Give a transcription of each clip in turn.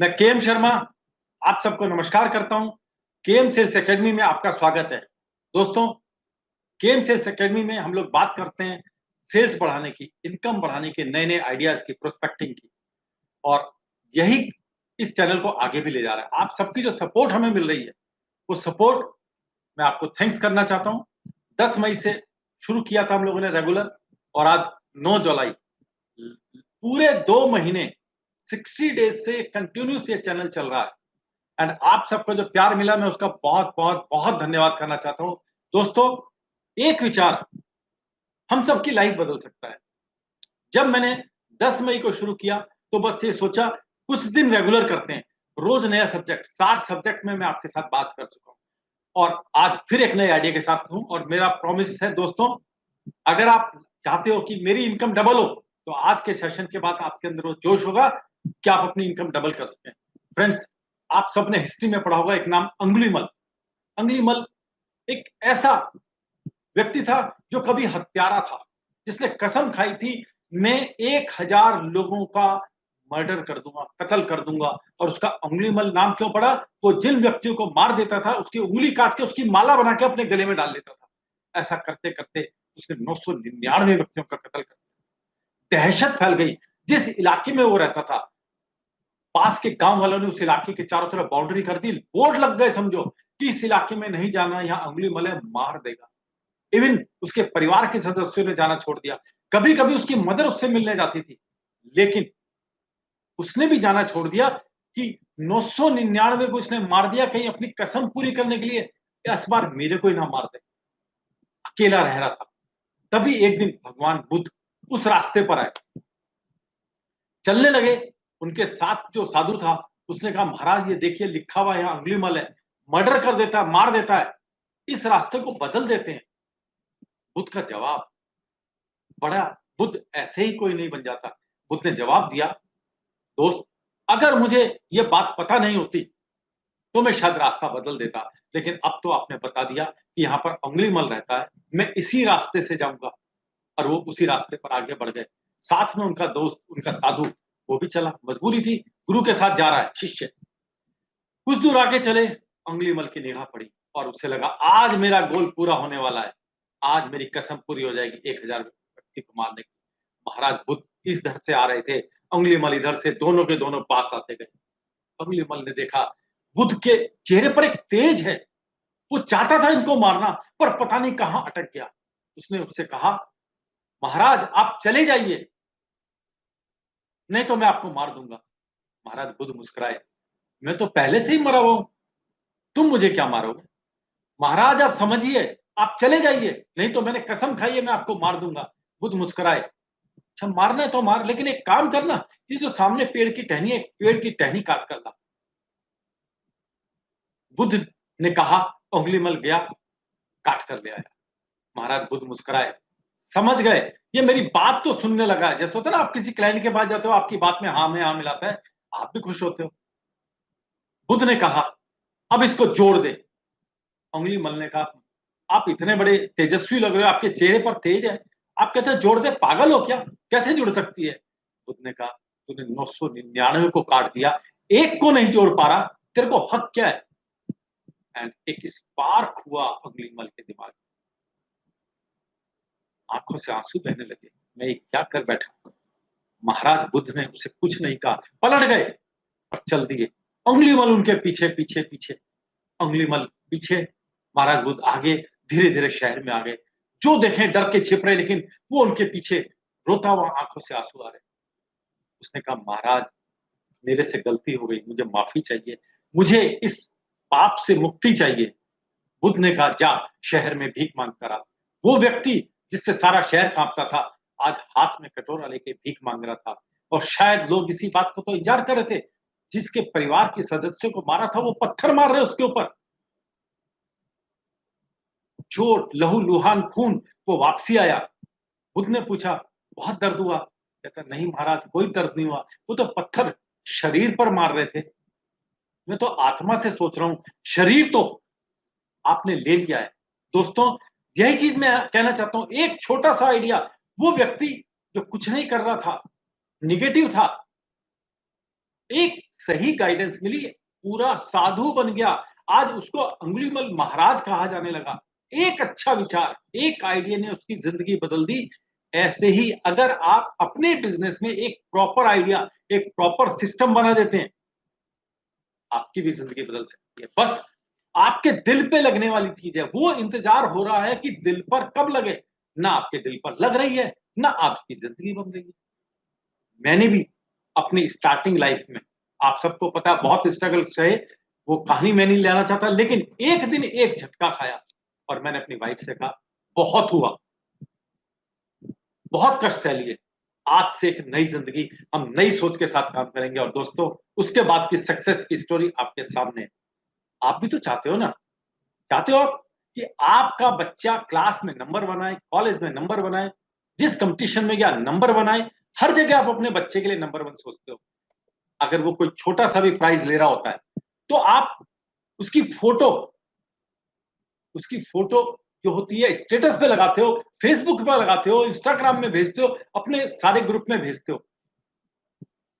मैं केएम शर्मा आप सबको नमस्कार करता हूं। केएम सेल्स एकेडमी में आपका स्वागत है। दोस्तों, केएम सेल्स एकेडमी में हम लोग बात करते हैं सेल्स बढ़ाने की, इनकम बढ़ाने के, नए-नए आइडियाज की, प्रोस्पेक्टिंग की, और यही इस चैनल को आगे भी ले जा रहा है। आप सबकी जो सपोर्ट हमें मिल रही है, वो सपोर्ट मैं आपको थैंक्स करना चाहता हूं। 10 मई से शुरू किया था हम लोगों ने रेगुलर, और आज 9 जुलाई, पूरे 2 महीने 60 डेज से कंटिन्यूस ये चैनल चल रहा है। एंड आप सबको जो प्यार मिला, मैं उसका बहुत बहुत बहुत धन्यवाद करना चाहता हूं। दोस्तों, एक विचार हम सबकी लाइफ बदल सकता है। जब मैंने 10 मई को शुरू किया, तो बस ये सोचा कुछ दिन रेगुलर करते हैं, रोज नया सब्जेक्ट, 60 सब्जेक्ट में मैं आपके साथ बात कर चुका हूं, और आज फिर एक नए आइडिया के साथ हूं। और मेरा प्रॉमिस है दोस्तों, अगर आप चाहते हो कि मेरी इनकम डबल हो, तो आज के सेशन के बाद आपके अंदर वो जोश होगा कि आप अपनी इनकम डबल कर सकें। फ्रेंड्स, आप सबने हिस्ट्री में पढ़ा होगा एक नाम, अंगुलीमल। अंगुलीमल एक ऐसा व्यक्ति था जो कभी हत्यारा था, जिसने कसम खाई थी, मैं 1000 लोगों का मर्डर कर दूंगा, कत्ल कर दूंगा। और उसका अंगुलीमल नाम क्यों पड़ा? वो जिन व्यक्तियों को मार देता था, उसकी उंगली काट के उसकी माला बना के अपने गले में डाल लेता था। ऐसा करते करते उसने 999 व्यक्तियों का कत्ल कर दिया। दहशत फैल गई। जिस इलाके में वो रहता था, पास के गांव वालों ने उस इलाके के चारों तरफ बाउंड्री कर दी, बोर्ड लग गए, समझो कि इस इलाके में नहीं जाना, यहां अंगुलीमल है, मार देगा। इवन उसके परिवार के सदस्यों ने जाना छोड़ दिया। कभी कभी उसकी मदर उससे मिलने जाती थी, लेकिन उसने भी जाना छोड़ दिया कि 999 को इसने मार दिया, कहीं अपनी कसम पूरी करने के लिए, इस बार मेरे को ही ना मार दे। अकेला रह रहा था। तभी एक दिन भगवान बुद्ध उस रास्ते पर आए, चलने लगे। उनके साथ जो साधु था, उसने कहा, महाराज ये देखिए लिखा हुआ यहाँ अंगुलीमल है, मर्डर कर देता है, मार देता है, इस रास्ते को बदल देते हैं। बुद्ध का जवाब बड़ा, बुद्ध ऐसे ही कोई नहीं बन जाता। बुद्ध ने जवाब दिया, दोस्त, अगर मुझे ये बात पता नहीं होती, तो मैं शायद रास्ता बदल देता, लेकिन अब तो आपने बता दिया कि यहाँ पर अंगुलीमल रहता है, मैं इसी रास्ते से जाऊंगा। और वो उसी रास्ते पर आगे बढ़ गए। साथ में उनका दोस्त, उनका साधु, वो भी चला, मजबूरी थी, गुरु के साथ जा रहा है शिष्य। कुछ दूर आगे चले, अंगुलीमल की निगाह पड़ी, और उसे लगा आज मेरा गोल पूरा होने वाला है, आज मेरी कसम पूरी हो जाएगी 1000 व्यक्ति को मारने की। महाराज बुद्ध इस धर से आ रहे थे, अंगुलीमल इधर से, दोनों के दोनों पास आते गए। अंगुलीमल ने देखा बुद्ध के चेहरे पर एक तेज है, वो चाहता था इनको मारना, पर पता नहीं कहां अटक गया। उसने उससे कहा, महाराज आप चले जाइए, नहीं तो मैं आपको मार दूंगा। महाराज बुद्ध मुस्कुराए, मैं तो पहले से ही मरा हुआ हूं, तुम मुझे क्या मारोगे? महाराज आप समझिए, आप चले जाइए, नहीं तो मैंने कसम खाई है मैं आपको मार दूंगा। बुद्ध मुस्कुराए, अच्छा मारना है तो मार, लेकिन एक काम करना, ये जो सामने पेड़ की टहनी है, पेड़ की टहनी काट कर ला। बुद्ध ने कहा, उंगलीमल गया, काट कर ले आया। महाराज बुद्ध मुस्कुराए, समझ गए, ये मेरी बात तो सुनने लगा है। जैसे होता है ना, आप किसी क्लाइंट के पास जाते हो, आपकी बात में हाँ मिलाता है, आप भी खुश होते हो। बुद्ध ने कहा, अब इसको जोड़ दे। अंगुलीमल ने कहा, आप इतने बड़े तेजस्वी लग रहे हो, आपके चेहरे पर तेज है, आप कहते हैं जोड़ दे, पागल हो क्या, कैसे जुड़ सकती है? बुद्ध ने कहा, तूने 999 को काट दिया, एक को नहीं जोड़ पा रहा, तेरे को हक क्या है? एंड एक स्पार्क हुआ अंगुलीमल के दिमाग में, आंखों से आंसू बहने लगे, मैं ये क्या कर बैठा। महाराज बुद्ध ने उसे कुछ नहीं कहा, पलट गए और चल दिए। अंगुलीमल उनके पीछे पीछे पीछे, अंगुलीमल पीछे, महाराज बुद्ध आगे, धीरे धीरे शहर में आ गए। जो देखें डर के छिप रहे, लेकिन वो उनके पीछे, रोता हुआ, आंखों से आंसू आ रहे। उसने कहा, महाराज मेरे से गलती हो गई, मुझे माफी चाहिए, मुझे इस पाप से मुक्ति चाहिए। बुद्ध ने कहा, जा शहर में भीख मांग कर आ। वो व्यक्ति जिससे सारा शहर कांपता था, आज हाथ में कटोरा लेके भीख मांग रहा था। और शायद लोग इसी बात को तो इंतजार कर रहे थे, जिसके परिवार के सदस्यों को मारा था, वो पत्थर मार रहे उसके ऊपर। चोट, लहू लुहान, खून, वो वापसी आया। बुद्ध ने पूछा, बहुत दर्द हुआ? कहता, नहीं महाराज, कोई दर्द नहीं हुआ, वो तो पत्थर शरीर पर मार रहे थे, मैं तो आत्मा से सोच रहा हूं, शरीर तो आपने ले लिया है। दोस्तों, यही चीज मैं कहना चाहता हूं, एक छोटा सा आइडिया, वो व्यक्ति जो कुछ नहीं कर रहा था, निगेटिव था, एक सही गाइडेंस मिली, पूरा साधु बन गया। आज उसको अंगुलीमल महाराज कहा जाने लगा। एक अच्छा विचार, एक आइडिया ने उसकी ज़िंदगी बदल दी। ऐसे ही अगर आप अपने बिज़नेस में एक प्रॉपर आइडिया, एक प्रॉपर सिस्टम बना देते हैं, आपकी भी ज़िंदगी बदल सकती है। बस आपके दिल पे लगने वाली चीज़ है, वो इंतज़ार हो रहा है कि दिल पर कब लगे। ना आपके दिल पर लग रही है, ना आपकी ज़िंदगी बन रही है। मैंने भी अपनी स्टार्टिंग लाइफ में, आप सबको पता है बहुत स्ट्रगल्स रहे, वो कहानी मैं नहीं लेना चाहता, लेकिन एक दिन एक झटका खाया और मैंने अपनी वाइफ से कहा, बहुत हुआ, बहुत कष्ट सह लिए। आज से एक नई ज़िंदगी, हम नई सोच के साथ काम करेंगे और दोस्तों, उसके बाद की सक्सेस की स्टोरी आपके सामने है। आप भी तो चाहते हो ना? चाहते हो आप कि आपका बच्चा क्लास में नंबर बनाए, कॉलेज में नंबर बनाए, जिस कॉम्पिटिशन में गया नंबर बनाए, हर जगह आप अपने बच्चे के लिए नंबर 1 सोचते हो। अगर वो कोई छोटा-सा भी प्राइज़ ले रहा होता है, तो आप उसकी फ़ोटो उसकी फ़ोटो जो होती है स्टेटस पे लगाते हो, फ़ेसबुक पे लगाते हो, इंस्टाग्राम में भेजते हो, अपने सारे ग्रुप में भेजते हो।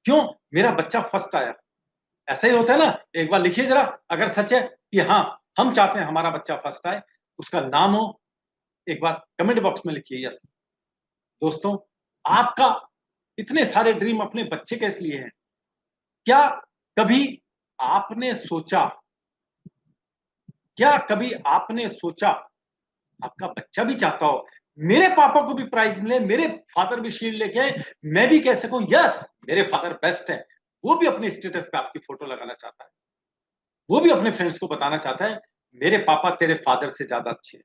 क्यों? मेरा बच्चा फर्स्ट आया। ऐसा ही होता है ना? एक बार लिखिए ज़रा, अगर सच है कि हाँ, हम चाहते हैं हमारा बच्चा फर्स्ट आए, उसका नाम हो, एक बार कमेंट बॉक्स में लिखिए यस। दोस्तों, आपका इतने सारे ड्रीम अपने बच्चे के लिए हैं। क्या कभी आपने सोचा क्या कभी आपने सोचा, आपका बच्चा भी चाहता हो, मेरे पापा को भी प्राइज़ मिले, मेरे फादर भी शील्ड लेके आए, मैं भी कह सकूँ यस, मेरे फादर बेस्ट हैं। वो भी अपने स्टेटस पे आपकी फ़ोटो लगाना चाहता है। वो भी अपने फ्रेंड्स को बताना चाहता है, मेरे पापा तेरे फादर से ज़्यादा अच्छे हैं।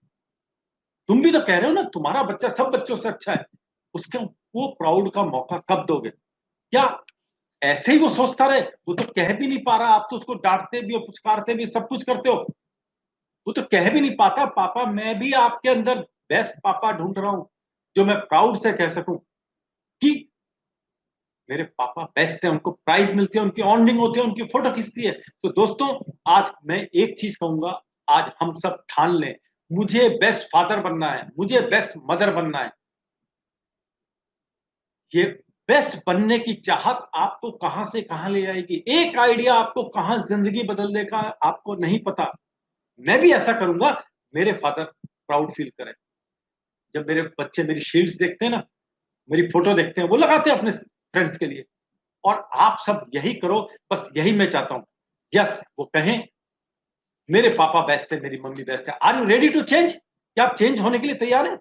तुम भी तो कह रहे हो ना तुम्हारा बच्चा सब बच्चों से अच्छा है। उसके वो प्राउड का मौका कब दोगे? क्या ऐसे ही वो सोचता रहे? वो तो कह भी नहीं पा रहा, आप तो उसको डाँटते भी हो, पुचकारते भी, सब कुछ करते हो। वो तो कह भी नहीं पाता, पापा मैं भी आपके अंदर बेस्ट पापा ढूँढ रहा हूँ, जो मैं प्राउड से कह सकूँ कि मेरे पापा बेस्ट हैं, उनको प्राइज़ मिलती है, उनकी अर्निंग होती है, उनकी फ़ोटो खिंचती है। तो दोस्तों, आज मैं एक चीज़ कहूँगा, आज हम सब ठान लें, मुझे बेस्ट फादर बनना है, मुझे बेस्ट मदर बनना है। ये बेस्ट बनने की चाहत आपको कहाँ से कहाँ ले जाएगी, एक आइडिया आपको कहाँ ज़िंदगी बदल देगा, आपको नहीं पता। मैं भी ऐसा करूँगा, मेरे फादर प्राउड फ़ील करें। जब मेरे बच्चे मेरी शील्ड्स देखते हैं ना, मेरी फ़ोटो देखते हैं, वो लगाते हैं अपने फ्रेंड्स के लिए और आप सब यही करो, बस यही मैं चाहता हूँ। यस, वो कहें, मेरे पापा बेस्ट है, मेरी मम्मी बेस्ट है। Are you ready to change? क्या आप चेंज होने के लिए तैयार हैं?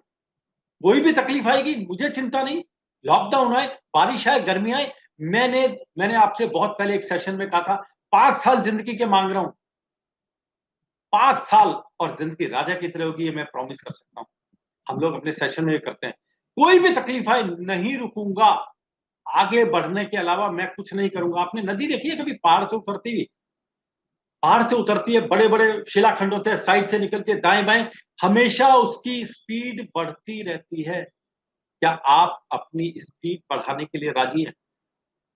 कोई भी तकलीफ आएगी, मुझे चिंता नहीं। लॉकडाउन आए, बारिश आए, गर्मी आए, मैंने मैंने आपसे बहुत पहले एक सेशन में कहा था, 5 साल ज़िंदगी के माँग रहा हूँ, 5 साल और ज़िंदगी राजा की तरह होगी, ये मैं प्रॉमिस कर सकता हूँ। हम लोग अपने सेशन में ये करते हैं। कोई भी तकलीफ आए, नहीं रुकूँगा, आगे बढ़ने के अलावा मैं कुछ नहीं करूँगा। आपने नदी देखी है कभी पहाड़ से उतरती हुई? पहाड़ से उतरती है, बड़े-बड़े शिलाखंड होते हैं, साइड से निकलती है, दाएँ-बाएँ, हमेशा उसकी स्पीड बढ़ती रहती है। क्या आप अपनी स्पीड बढ़ाने के लिए राज़ी हैं?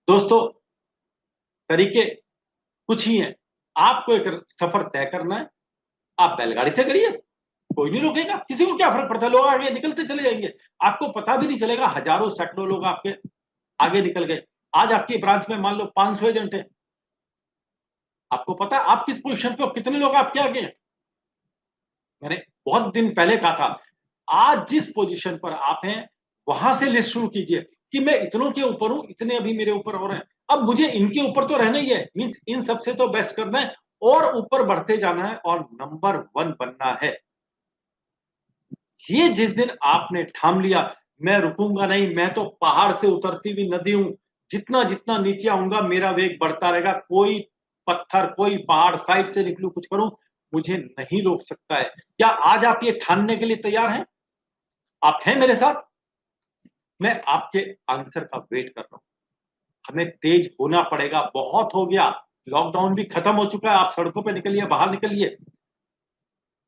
दोस्तों, तरीके कुछ ही हैं। आपको एक सफ़र तय करना है, आप बैलगाड़ी से करिए, कोई नहीं रोकेगा, किसी को क्या फ़र्क पड़ता है, लोग आगे निकलते चले जाएँगे। आपको पता भी नहीं चलेगा, हज़ारों, सैकड़ों लोग आपके आगे निकल गए। आज आपकी ब्रांच में मान लो 500 एजेंट हैं, आपको पता है आप किस पोज़ीशन पे हो, कितने लोग आपके आगे हैं? मैंने बहुत दिन पहले कहा था, आज जिस पोज़ीशन पर आप हैं, वहाँ से लिस्ट शुरू कीजिए कि मैं इतनों के ऊपर हूँ, इतने अभी मेरे ऊपर और हैं। अब मुझे इनके ऊपर तो रहना ही है, मीन्स इन सबसे तो बेस्ट करना है और ऊपर बढ़ते जाना है और नंबर 1 बनना है। ये जिस दिन आपने ठान लिया, मैं रुकूँगा नहीं, मैं तो पहाड़ से उतरती हुई नदी हूँ, जितना-जितना नीचे आऊँगा मेरा वेग बढ़ता रहेगा, कोई पत्थर, कोई पहाड़ साइड से निकलूँ, कुछ करूँ, मुझे नहीं रोक सकता है। क्या आज आप ये ठानने के लिए तैयार हैं? आप हैं मेरे साथ? मैं आपके आंसर का वेट कर रहा हूँ। हमें तेज होना पड़ेगा, बहुत हो गया, लॉकडाउन भी खत्म हो चुका है, आप सड़कों पे निकलिए, बाहर निकलिए।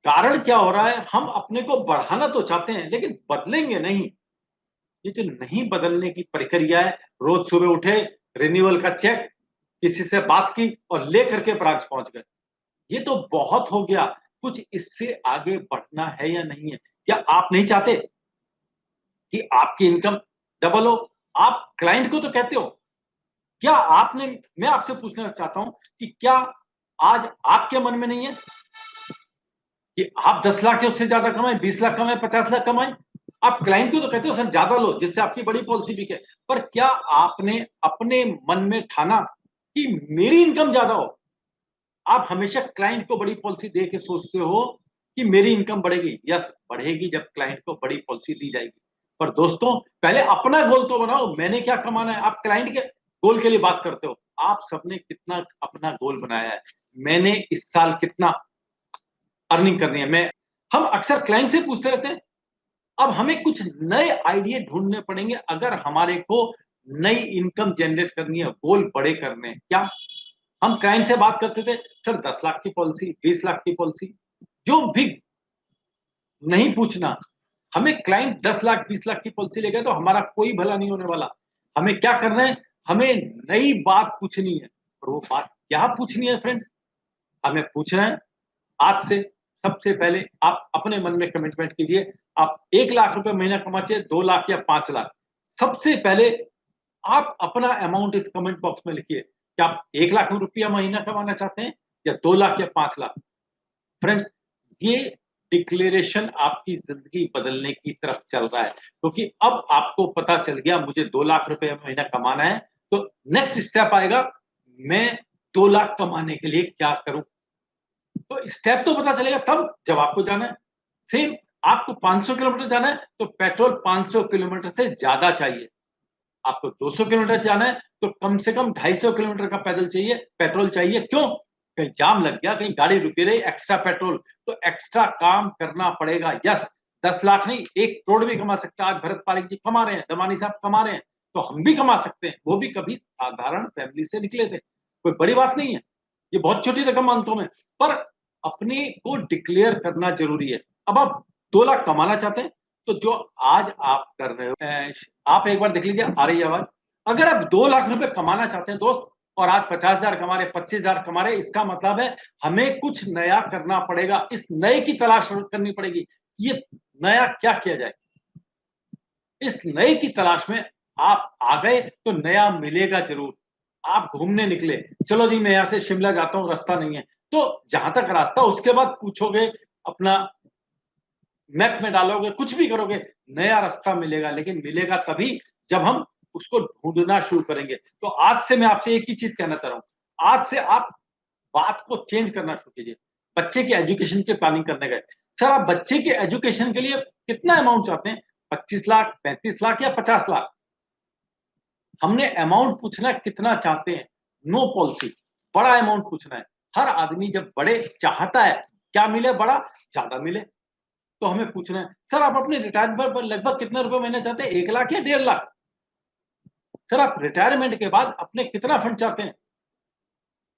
कारण क्या हो रहा है, हम अपने को बढ़ाना तो चाहते हैं, लेकिन बदलेंगे नहीं। ये जो नहीं बदलने की प्रक्रिया है, रोज सुबह उठे, रिन्यूअल का चेक, किसी से बात की और लेकर के ब्रांच पहुँच गए। ये तो बहुत हो गया, कुछ इससे आगे बढ़ना है या नहीं है? क्या आप नहीं चाहते कि आपकी इनकम डबल हो? आप क्लाइंट को तो कहते हो क्या आपने, मैं आपसे पूछना चाहता हूं कि क्या आज आपके मन में नहीं है कि आप 10 लाख या उससे ज्यादा कमाएं, 20 लाख कमाएं, 50 लाख कमाएं? आप क्लाइंट को तो कहते हो सर ज्यादा लो जिससे आपकी बड़ी पॉलिसी बिके, पर क्या आपने अपने मन में ठाना कि मेरी इनकम ज्यादा हो? आप हमेशा क्लाइंट को बड़ी पॉलिसी दे के सोचते हो कि मेरी इनकम बढ़ेगी। यस, बढ़ेगी जब क्लाइंट को बड़ी पॉलिसी दी जाएगी। पर दोस्तों, पहले अपना गोल तो बनाओ, मैंने क्या कमाना है। आप क्लाइंट के गोल के लिए बात करते हो, आप सबने कितना अपना गोल बनाया है? मैंने इस साल कितना अर्निंग करनी है। मैं हम अक्सर क्लाइंट से पूछते रहते हैं। अब हमें कुछ नए आइडिया ढूंढने पड़ेंगे अगर हमारे को नई इनकम जनरेट करनी है, गोल बड़े करने हैं। क्या हम क्लाइंट से बात करते थे, सर 10 लाख की पॉलिसी, 20 लाख की पॉलिसी, जो भी नहीं पूछना। हमें क्लाइंट 10 लाख 20 लाख की पॉलिसी ले गए तो हमारा कोई भला नहीं होने वाला। हमें क्या करना है? हमें नई बात पूछनी है। और वो बात क्या पूछनी है फ्रेंड्स? हमें पूछना है, आज से सबसे पहले आप अपने मन में कमिटमेंट कीजिए। आप 1 लाख रुपए महीना कमाचे, 2 लाख या 5 लाख, सबसे पहले आप अपना अमाउंट इस कमेंट बॉक्स में लिखिए कि आप 1 लाख रुपया महीना कमाना चाहते हैं या 2 लाख या 5 लाख। फ्रेंड्स, ये डिक्लेरेशन आपकी जिंदगी बदलने की तरफ चल रहा है, क्योंकि अब आपको पता चल गया मुझे 2 लाख रुपए महीना कमाना है, तो नेक्स्ट स्टेप आएगा, मैं 2 लाख कमाने के लिए क्या करूं? तो स्टेप तो पता चलेगा तब जब आपको जाना है। सेम, आपको 500 किलोमीटर जाना है तो पेट्रोल 500 किलोमीटर से ज्यादा चाहिए। आपको 200 किलोमीटर जाना है तो कम से कम 250 किलोमीटर का पैदल चाहिए, पेट्रोल चाहिए। क्यों? कहीं जाम लग गया, कहीं गाड़ी रुकी रही, एक्स्ट्रा पेट्रोल, तो एक्स्ट्रा काम करना पड़ेगा। यस, 10 लाख नहीं, 1 करोड़ भी कमा सकता है। आज भरत पारिक जी कमा रहे हैं, दमानी साहब कमा रहे हैं, तो हम भी कमा सकते हैं। वो भी कभी साधारण फैमिली से निकले थे, कोई बड़ी बात नहीं है। ये बहुत छोटी रकम मानता हूं मैं, पर अपने को डिक्लेयर करना जरूरी है। अब आप 2 लाख कमाना चाहते हैं तो जो आज आप कर रहे हो, आप एक बार देख लीजिए, आ रही है आवाज? अगर आप 2 लाख रुपए कमाना चाहते हैं दोस्त, और आज 50,000 कमा रहे, 25,000 कमा रहे, इसका मतलब है हमें कुछ नया करना पड़ेगा। इस नए की तलाश करनी पड़ेगी। ये नया क्या किया जाए? इस नए की तलाश में आप आ गए तो नया मिलेगा जरूर। आप घूमने निकले, चलो जी मैं यहां से शिमला जाता हूं, रास्ता नहीं है, तो जहां तक रास्ता, उसके बाद पूछोगे, अपना मैप में डालोगे, कुछ भी करोगे, नया रास्ता मिलेगा। लेकिन मिलेगा तभी जब हम उसको ढूंढना शुरू करेंगे। तो आज से मैं आपसे एक ही चीज कहना चाह रहा हूं, आज से आप बात को चेंज करना शुरू कीजिए। बच्चे के एजुकेशन की प्लानिंग करने गए, सर आप बच्चे के एजुकेशन के लिए कितना अमाउंट चाहते हैं? 25 लाख, 35 लाख या 50 लाख? हमने अमाउंट पूछना कितना चाहते हैं, नो पॉलिसी। बड़ा अमाउंट पूछना है। हर आदमी जब बड़े चाहता है, क्या मिले? बड़ा, ज्यादा मिले। तो हमें पूछना है, सर आप अपने रिटायरमेंट पर लगभग कितना रुपए महीना चाहते हैं? 1 लाख या 1.5 लाख? सर आप रिटायरमेंट के बाद अपने कितना फंड चाहते हैं?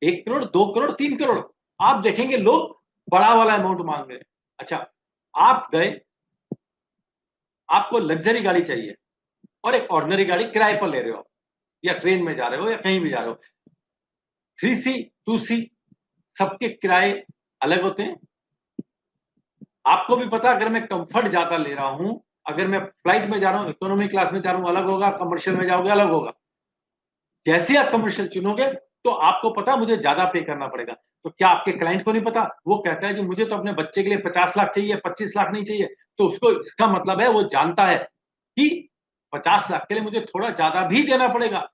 1 करोड़, 2 करोड़, 3 करोड़? आप देखेंगे लोग बड़ा वाला अमाउंट मांग रहे हैं। अच्छा, आप गए, आपको लग्जरी गाड़ी चाहिए और एक ऑर्डिनरी गाड़ी किराए पर ले रहे हो, या ट्रेन में जा रहे हो या कहीं भी जा रहे हो, 3C, 2C, सबके किराए अलग होते हैं। आपको भी पता, अगर मैं कंफर्ट ज्यादा ले रहा हूं, अगर मैं फ्लाइट में जा रहा हूं, इकोनॉमी क्लास में जा रहा हूं, अलग होगा, कमर्शियल में जाओगे अलग होगा। जैसे आप कमर्शियल चुनोगे तो आपको पता मुझे ज्यादा पे करना पड़ेगा। तो क्या आपके क्लाइंट को नहीं पता? वो कहता है कि मुझे तो अपने बच्चे के लिए 50 लाख चाहिए, 25 लाख नहीं चाहिए। तो उसको, इसका मतलब है वो जानता है कि 50 लाख के लिए मुझे थोड़ा ज्यादा भी देना पड़ेगा।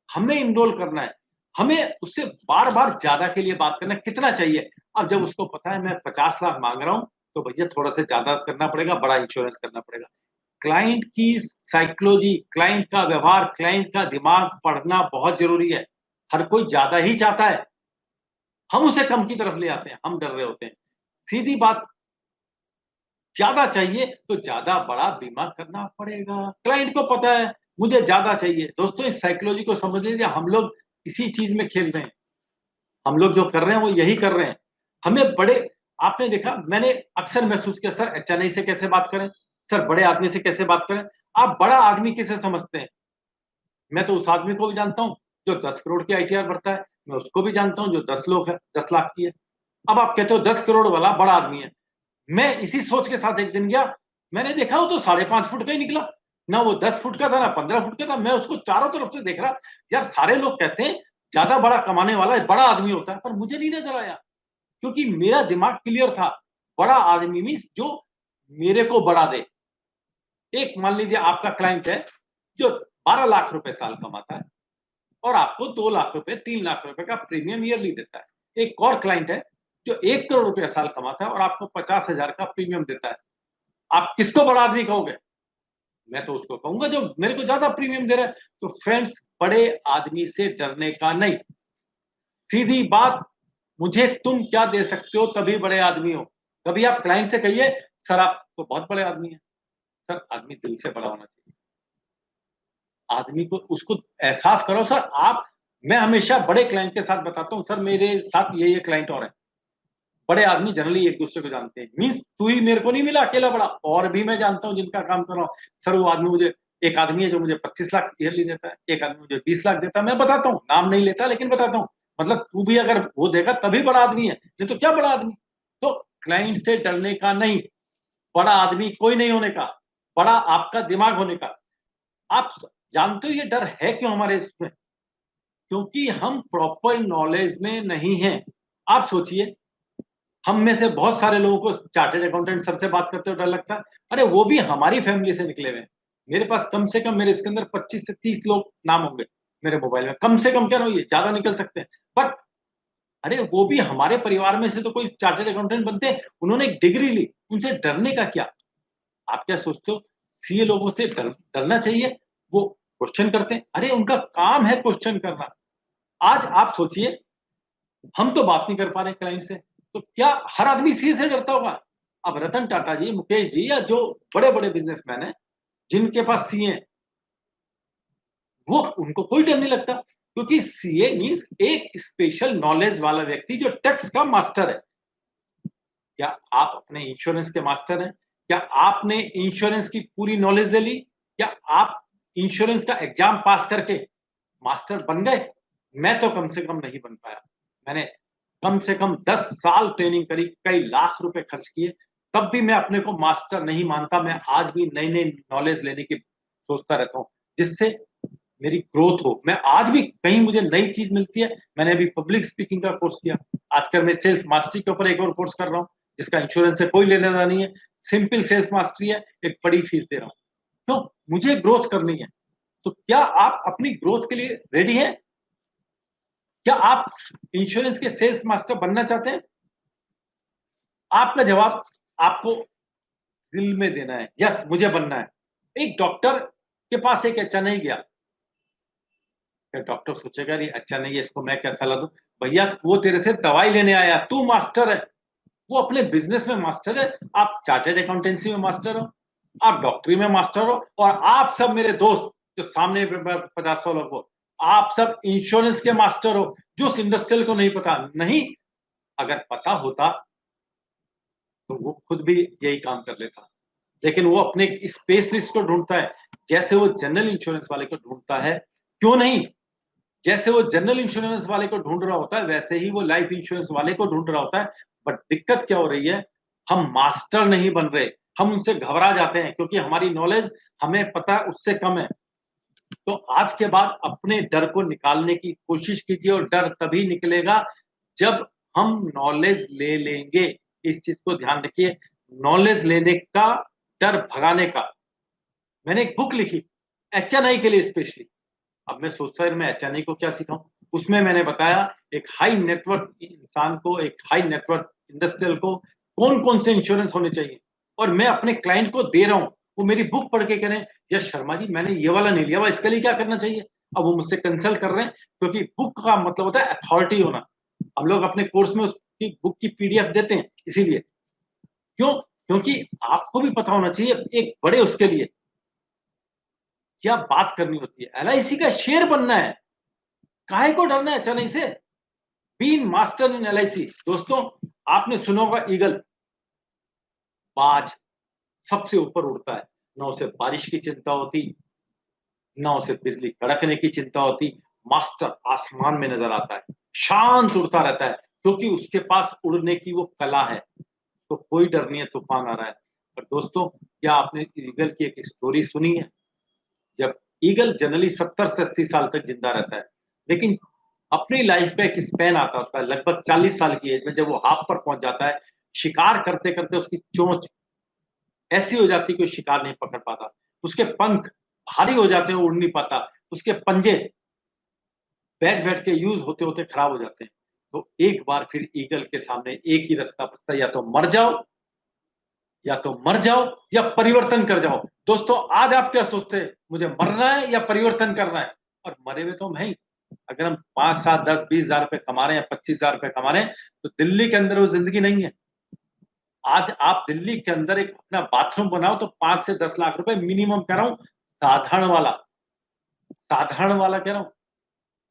हमें इनरोल करना है, हमें उससे बार बार ज्यादा के लिए बात करना है, कितना चाहिए। अब जब उसको पता है मैं 50 लाख मांग रहा हूं, तो भैया थोड़ा सा ज्यादा करना पड़ेगा, बड़ा इंश्योरेंस करना पड़ेगा। क्लाइंट की साइकोलॉजी, क्लाइंट का व्यवहार, क्लाइंट का दिमाग पढ़ना बहुत जरूरी है। हर कोई ज्यादा ही चाहता है, हम उसे कम की तरफ ले आते हैं, हम डर रहे होते हैं। सीधी बात, ज्यादा चाहिए तो ज्यादा बड़ा बीमा करना पड़ेगा। क्लाइंट को पता है मुझे ज्यादा चाहिए। दोस्तों, इस साइकोलॉजी को समझ लीजिए, हम लोग इसी चीज में खेल रहे हैं। हम लोग जो कर रहे हैं वो यही कर रहे हैं। हमें बड़े, आपने देखा, मैंने अक्सर महसूस किया, सर चेन्नई से कैसे बात करें, सर बड़े आदमी से कैसे बात करें। आप बड़ा आदमी किसे समझते हैं? मैं तो उस आदमी को भी जानता हूं जो 10 करोड़ की आईटीआर भरता है, मैं उसको भी जानता हूं जो 10 लोग है, 10 लाख की है। अब आप कहते हो 10 करोड़ वाला बड़ा आदमी है। मैं इसी सोच के साथ एक दिन गया, मैंने देखा वो तो 5.5 फुट का ही निकला। ना वो 10 फुट का था, ना 15 फुट का था। मैं उसको चारों तरफ से देख रहा, यार सारे लोग कहते हैं ज्यादा बड़ा कमाने वाला बड़ा आदमी होता है, पर मुझे नहीं नजर आया, क्योंकि मेरा दिमाग क्लियर था। बड़ा आदमी मीन्स जो मेरे को बढ़ा दे। एक मान लीजिए आपका क्लाइंट है जो 12 लाख रुपए साल कमाता है और आपको 2 लाख रुपए 3 लाख रुपए का प्रीमियम ईयरली देता है। एक और क्लाइंट है जो 1 करोड़ रुपया साल कमाता है और आपको 50,000 का प्रीमियम देता है। आप किसको बड़ा आदमी कहोगे? मैं तो उसको कहूंगा जो मेरे को ज्यादा प्रीमियम दे रहा है। तो फ्रेंड्स, बड़े आदमी से डरने का नहीं। सीधी बात, मुझे तुम क्या दे सकते हो तभी बड़े आदमी हो। कभी आप क्लाइंट से कहिए सर आप तो बहुत बड़े आदमी हैं। सर आदमी दिल से बड़ा होना चाहिए। आदमी को उसको एहसास करो सर आप। मैं हमेशा बड़े क्लाइंट के साथ बताता हूँ सर मेरे साथ ये क्लाइंट और है। बड़े आदमी जनरली एक दूसरे को जानते हैं। मीन्स तू ही मेरे को नहीं मिला अकेला बड़ा, और भी मैं जानता हूँ जिनका काम कर रहा हूँ। सर वो आदमी मुझे, एक आदमी है जो मुझे 25 लाख ईयरली देता है, एक आदमी मुझे 20 लाख देता है। मैं बताता हूँ, नाम नहीं लेता लेकिन बताता हूँ। मतलब तू भी अगर वो देगा तभी बड़ा आदमी है, नहीं तो क्या बड़ा आदमी। तो क्लाइंट से डरने का नहीं, बड़ा आदमी कोई नहीं होने का, बड़ा आपका दिमाग होने का। आप जानते हो ये डर है क्यों हमारे इसमें? क्योंकि हम प्रॉपर नॉलेज में नहीं है। आप सोचिए, हम में से बहुत सारे लोगों को चार्टर्ड अकाउंटेंट सर से बात करते हुए डर लगता है। अरे वो भी हमारी फैमिली से निकले हुए हैं। मेरे पास कम से कम मेरे इसके अंदर 25 से 30 लोग नाम होंगे मेरे मोबाइल में, कम से कम। क्या ना, ये ज्यादा निकल सकते हैं, बट अरे वो भी हमारे परिवार में से तो कोई चार्टर्ड अकाउंटेंट बनते हैं, उन्होंने एक डिग्री ली। उनसे डरने का क्या? आप क्या सोचते हो सीए लोगों से डरना चाहिए? वो क्वेश्चन करते हैं, अरे उनका काम है क्वेश्चन करना। आज आप सोचिए, हम तो बात नहीं कर पा रहे क्लाइंट से, तो क्या हर आदमी सीए से डरता होगा? अब रतन टाटा जी, मुकेश जी, या जो बड़े बड़े बिजनेसमैन हैं जिनके पास सीए हैं, वो उनको कोई डर नहीं लगता, क्योंकि सीए मींस एक स्पेशल नॉलेज वाला व्यक्ति जो टैक्स का मास्टर है। क्या आप अपने इंश्योरेंस के मास्टर हैं? क्या आपने इंश्योरेंस की पूरी नॉलेज ले ली? क्या आप इंश्योरेंस का एग्जाम पास करके मास्टर बन गए? मैं तो कम से कम नहीं बन पाया। मैंने कम से कम 10 साल ट्रेनिंग करी, कई लाख रुपए खर्च किए, तब भी मैं अपने को मास्टर नहीं मानता। मैं आज भी नई नई नॉलेज लेने की सोचता रहता हूँ, जिससे मेरी ग्रोथ हो। मैं आज भी कहीं मुझे नई चीज मिलती है। मैंने अभी पब्लिक स्पीकिंग का कोर्स किया, आजकल मैं सेल्स मास्टरी के ऊपर एक और कोर्स कर रहा हूँ, जिसका इंश्योरेंस से कोई लेना देना नहीं है। सिंपल सेल्स मास्टरी है, एक बड़ी फीस दे रहा हूँ। तो मुझे ग्रोथ करनी है। तो क्या आप अपनी ग्रोथ के लिए रेडी हैं? क्या आप इंश्योरेंस के सेल्स मास्टर बनना चाहते हैं? आपका जवाब आपको दिल में देना है, यस मुझे बनना है। एक डॉक्टर के पास एक अच्छा नहीं गया, क्या डॉक्टर सोचेगा नहीं अच्छा नहीं है, इसको मैं क्या सलाह दूं? भैया वो तेरे से दवाई लेने आया, तू मास्टर है। वो अपने बिजनेस में मास्टर है। आप चार्टर्ड अकाउंटेंसी में मास्टर हो, आप डॉक्टरी में मास्टर हो, और आप सब मेरे दोस्त जो सामने 50 लोग हो, आप सब इंश्योरेंस के मास्टर हो। जो उस इंडस्ट्रियल को नहीं पता, नहीं, अगर पता होता तो वो खुद भी यही काम कर लेता। लेकिन वो अपने स्पेशलिस्ट को ढूंढता है, जैसे वो जनरल इंश्योरेंस वाले को ढूंढता है। क्यों नहीं? जैसे वो जनरल इंश्योरेंस वाले को ढूंढ रहा होता है, वैसे ही वो लाइफ इंश्योरेंस वाले को ढूंढ रहा होता है। बट दिक्कत क्या हो रही है? हम मास्टर नहीं बन रहे। हम उनसे घबरा जाते हैं क्योंकि हमारी नॉलेज, हमें पता है, उससे कम है। तो आज के बाद अपने डर को निकालने की कोशिश कीजिए, और डर तभी निकलेगा जब हम नॉलेज ले लेंगे। इस चीज को ध्यान रखिए, नॉलेज लेने का, डर भगाने का। मैंने एक बुक लिखी एचएनआई के लिए स्पेशली। अब मैं सोचता है मैं एचएनआई को क्या सिखाऊं। उसमें मैंने बताया एक हाई नेटवर्थ इंसान को, एक हाई नेटवर्थ इंडस्ट्रियल को कौन कौन से इंश्योरेंस होने चाहिए, और मैं अपने क्लाइंट को दे रहा हूं। वो मेरी बुक पढ़ के कह रहे हैं यश शर्मा जी मैंने ये वाला नहीं लिया हुआ, इसके लिए क्या करना चाहिए? अब वो मुझसे कंसल्ट कर रहे हैं, क्योंकि बुक का मतलब होता है अथॉरिटी होना। हम लोग अपने कोर्स में उसकी बुक की पीडीएफ देते हैं, इसीलिए। क्यों? क्योंकि आपको भी पता होना चाहिए एक बड़े उसके लिए क्या बात करनी होती है। एलआईसी का शेयर बनना है, काहे को डरना है चेन्नई से? Been master in LIC. दोस्तों, आपने सुना होगा ईगल, बाज सबसे ऊपर उड़ता है। ना उसे बारिश की चिंता होती, ना उसे बिजली कड़कने की चिंता होती। मास्टर आसमान में नजर आता है, शांत उड़ता रहता है, क्योंकि उसके पास उड़ने की वो कला है। तो कोई डर नहीं है तूफान आ रहा है। पर दोस्तों, क्या आपने ईगल की एक स्टोरी सुनी है? जब ईगल जनरली 70 से 80 साल तक जिंदा रहता है, लेकिन अपनी लाइफ का एक स्पैन आता है उसका लगभग 40 साल की एज में जब वो हाफ पर पहुंच जाता है, शिकार करते-करते उसकी चोंच ऐसी हो जाती है कि वो शिकार नहीं पकड़ पाता। उसके पंख भारी हो जाते हैं, वो उड़ नहीं पाता। उसके पंजे बैठ-बैठ के यूज़ होते-होते खराब हो जाते हैं। तो एक बार फिर ईगल के सामने एक ही रास्ता बचता है, या तो मर जाओ या परिवर्तन कर जाओ। दोस्तों आज आप क्या सोचते हैं? मुझे मरना है या परिवर्तन करना है? और मरे हुए तो हम हैं ही। अगर हम 5, 7, 10, 20,000 रुपए कमा रहे हैं, 25,000 रुपए कमा रहे हैं, तो दिल्ली के अंदर वो ज़िंदगी नहीं है। आज आप दिल्ली के अंदर एक अपना बाथरूम बनाओ तो 5 से 10 लाख रुपए मिनिमम कह रहा हूँ, साधारण वाला कह रहा हूँ।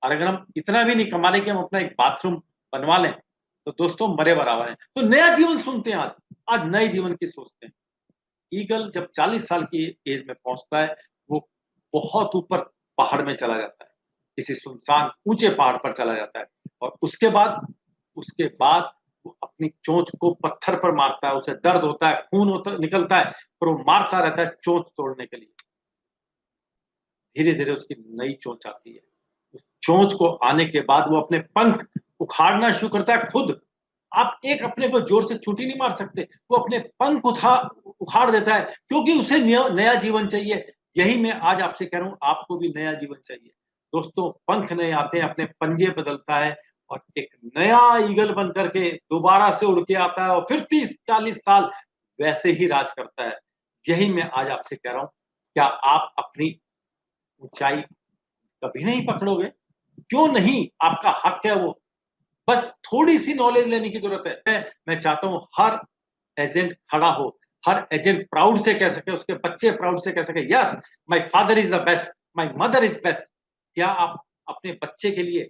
और अगर हम इतना भी नहीं कमा रहे कि हम अपना एक बाथरूम बनवा लें, तो दोस्तों मरे बराबर हैं। तो नया जीवन सुनते हैं आज, आज नए जीवन की सोचते हैं। ईगल जब 40 साल की एज में पहुँचता है, वो बहुत ऊपर पहाड़ में चला जाता है। किसी सुनसान ऊँचे पहाड़ पर चला जाता है और उसके बाद वो अपनी चोंच को पत्थर पर मारता है, उसे दर्द होता है, खून होता निकलता है, पर वो मारता रहता है चोंच तोड़ने के लिए। धीरे-धीरे उसकी नई चोंच आती है। उस चोंच को आने के बाद वो अपने पंख उखाड़ना शुरू करता है खुद। आप एक अपने को ज़ोर से छुट्टी नहीं मार सकते। वो अपने पंख उखाड़ देता है क्योंकि उसे नया जीवन चाहिए। यही मैं आज आपसे कह रहा हूँ, आपको भी नया जीवन चाहिए। दोस्तों पंख नए आते हैं, अपने पंजे बदलता है और एक नया ईगल बन कर के दोबारा से उड़ के आता है और फिर 30-40 साल वैसे ही राज करता है। यही मैं आज आपसे कह रहा हूँ, क्या आप अपनी ऊँचाई कभी नहीं पकड़ोगे? क्यों नहीं? आपका हक है वो। बस थोड़ी-सी नॉलेज लेने की ज़रूरत है। मैं चाहता हूँ हर एजेंट खड़ा हो, हर एजेंट प्राउड से कह सके, उसके बच्चे प्राउड से कह सके, "yes, my father is the best, my mother is best." क्या आप अपने बच्चे के लिए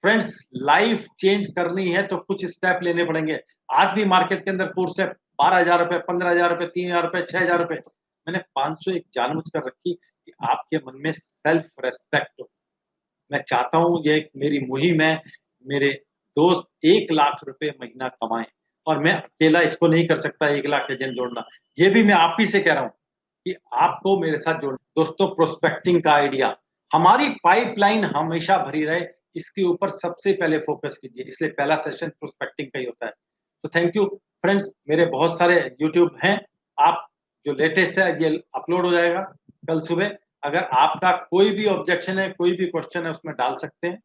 फ्रेंड्स लाइफ चेंज करनी है तो कुछ स्टेप लेने पड़ेंगे। आज भी मार्केट के अंदर कोर्स है ₹12,000 ₹15,000 ₹3,000 ₹6,000 मैंने 500 एक जानबूझकर रखी कि आपके मन में सेल्फ रिस्पेक्ट हो। मैं चाहता हूँ ये एक मेरी मुहिम है, मेरे दोस्त 1 लाख रुपए महीना कमाएँ और मैं अकेला इसको नहीं कर सकता 1 लाख एजेंट जोड़ना। ये भी मैं आप ही से कह रहा हूँ कि आपको मेरे साथ जोड़ना दोस्तों प्रोस्पेक्टिंग का आइडिया, हमारी पाइपलाइन हमेशा भरी रहे, इसके ऊपर सबसे पहले फ़ोकस कीजिए, इसलिए पहला सेशन प्रोस्पेक्टिंग का ही होता है। तो थैंक यू फ्रेंड्स मेरे बहुत सारे यूट्यूब हैं, आप जो लेटेस्ट है ये अपलोड हो जाएगा कल सुबह। अगर आपका कोई भी ऑब्जेक्शन है, कोई भी क्वेश्चन है उसमें डाल सकते हैं।